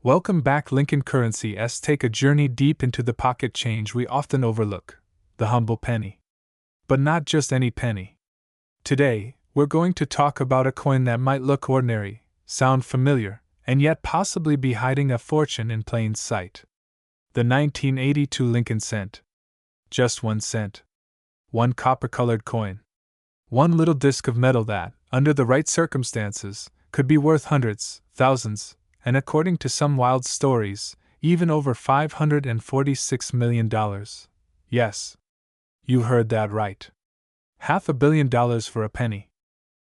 Welcome back, Lincoln Currency. Let's take a journey deep into the pocket change we often overlook, the humble penny. But not just any penny. Today, we're going to talk about a coin that might look ordinary, sound familiar, and yet possibly be hiding a fortune in plain sight. The 1982 Lincoln cent. Just 1 cent. One copper-colored coin. One little disc of metal that, under the right circumstances, could be worth hundreds, thousands, and according to some wild stories, even over $546 million. Yes. You heard that right. $500 million for a penny.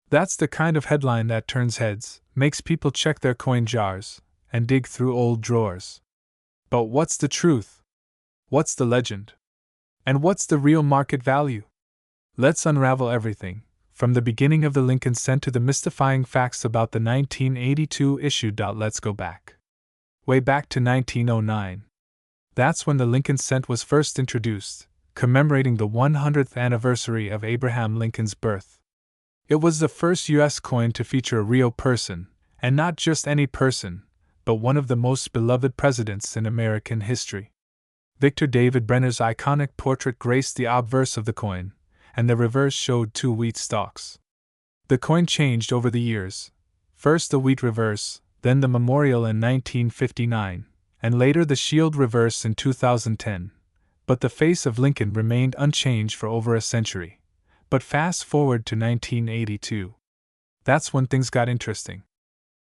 That's the kind of headline that turns heads, makes people check their coin jars, and dig through old drawers. But what's the truth? What's the legend? And what's the real market value? Let's unravel everything, from the beginning of the Lincoln cent to the mystifying facts about the 1982 issue. Let's go back. Way back to 1909. That's when the Lincoln cent was first introduced, commemorating the 100th anniversary of Abraham Lincoln's birth. It was the first U.S. coin to feature a real person, and not just any person, but one of the most beloved presidents in American history. Victor David Brenner's iconic portrait graced the obverse of the coin, and the reverse showed 2 wheat stalks. The coin changed over the years, first the wheat reverse, then the memorial in 1959, and later the shield reverse in 2010. But the face of Lincoln remained unchanged for over a century. But fast forward to 1982. That's when things got interesting.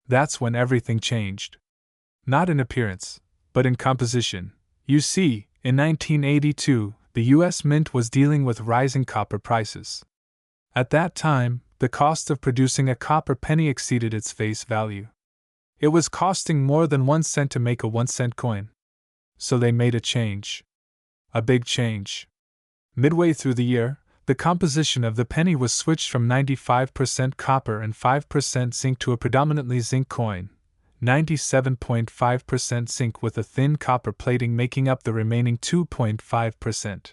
That's when everything changed. Not in appearance, but in composition. You see, in 1982, the U.S. Mint was dealing with rising copper prices. At that time, the cost of producing a copper penny exceeded its face value. It was costing more than 1 cent to make a 1 cent coin. So they made a change. A big change. Midway through the year, the composition of the penny was switched from 95% copper and 5% zinc to a predominantly zinc coin, 97.5% zinc with a thin copper plating making up the remaining 2.5%.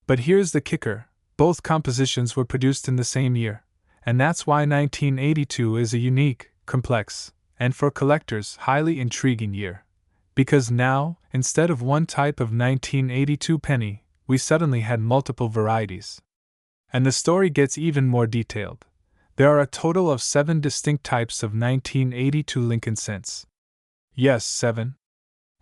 But here's the kicker, both compositions were produced in the same year, and that's why 1982 is a unique, complex, and for collectors, highly intriguing year. Because now, instead of one type of 1982 penny, we suddenly had multiple varieties. And the story gets even more detailed. There are a total of 7 distinct types of 1982 Lincoln cents. Yes, 7.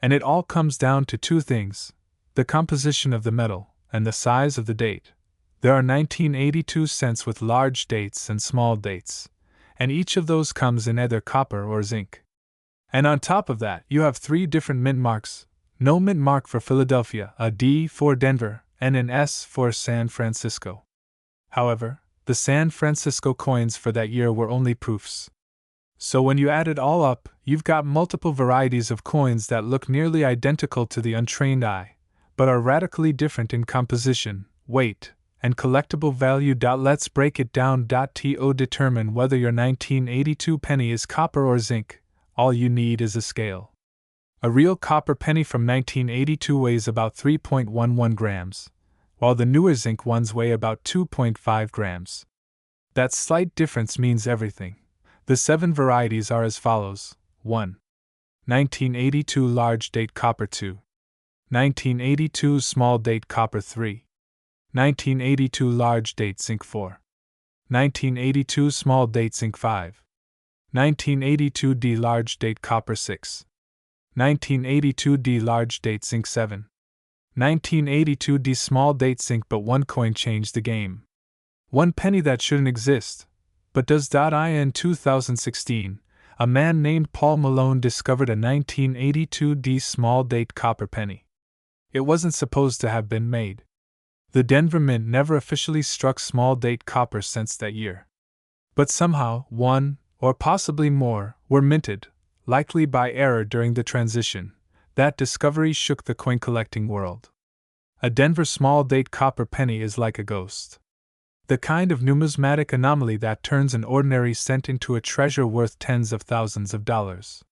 And it all comes down to 2 things: the composition of the metal and the size of the date. There are 1982 cents with large dates and small dates, and each of those comes in either copper or zinc. And on top of that, you have 3 different mint marks: no mint mark for Philadelphia, a D for Denver, and an S for San Francisco. However, the San Francisco coins for that year were only proofs. So when you add it all up, you've got multiple varieties of coins that look nearly identical to the untrained eye, but are radically different in composition, weight, and collectible value. Let's break it down. To determine whether your 1982 penny is copper or zinc, all you need is a scale. A real copper penny from 1982 weighs about 3.11 grams, while the newer zinc ones weigh about 2.5 grams. That slight difference means everything. The 7 varieties are as follows: 1. 1982 large date copper 2. 1982 small date copper 3. 1982 large date zinc 4. 1982 small date zinc 5. 1982D large date copper 6. 1982D large date zinc 7. 1982D small date zinc. But one coin changed the game. One penny that shouldn't exist, but does. In 2016, a man named Paul Malone discovered a 1982D small date copper penny. It wasn't supposed to have been made. The Denver Mint never officially struck small date copper cents that year. But somehow, one, or possibly more, were minted, likely by error during the transition. That discovery shook the coin collecting world. A Denver small date copper penny is like a ghost. The kind of numismatic anomaly that turns an ordinary cent into a treasure worth tens of thousands of dollars.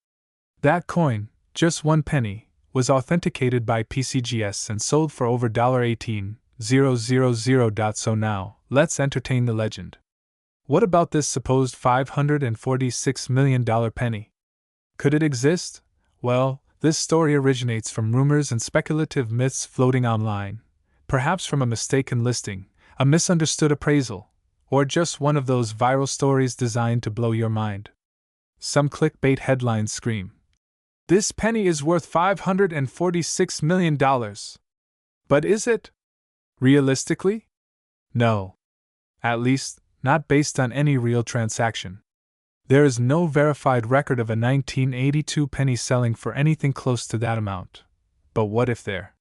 That coin, just 1 penny, was authenticated by PCGS and sold for over $18,000. So now, let's entertain the legend. What about this supposed $546 million penny? Could it exist? Well, this story originates from rumors and speculative myths floating online, perhaps from a mistaken listing, a misunderstood appraisal, or just one of those viral stories designed to blow your mind. Some clickbait headlines scream, "This penny is worth $546 million. But is it? Realistically? No. At least, not based on any real transaction. There is no verified record of a 1982 penny selling for anything close to that amount. But what if there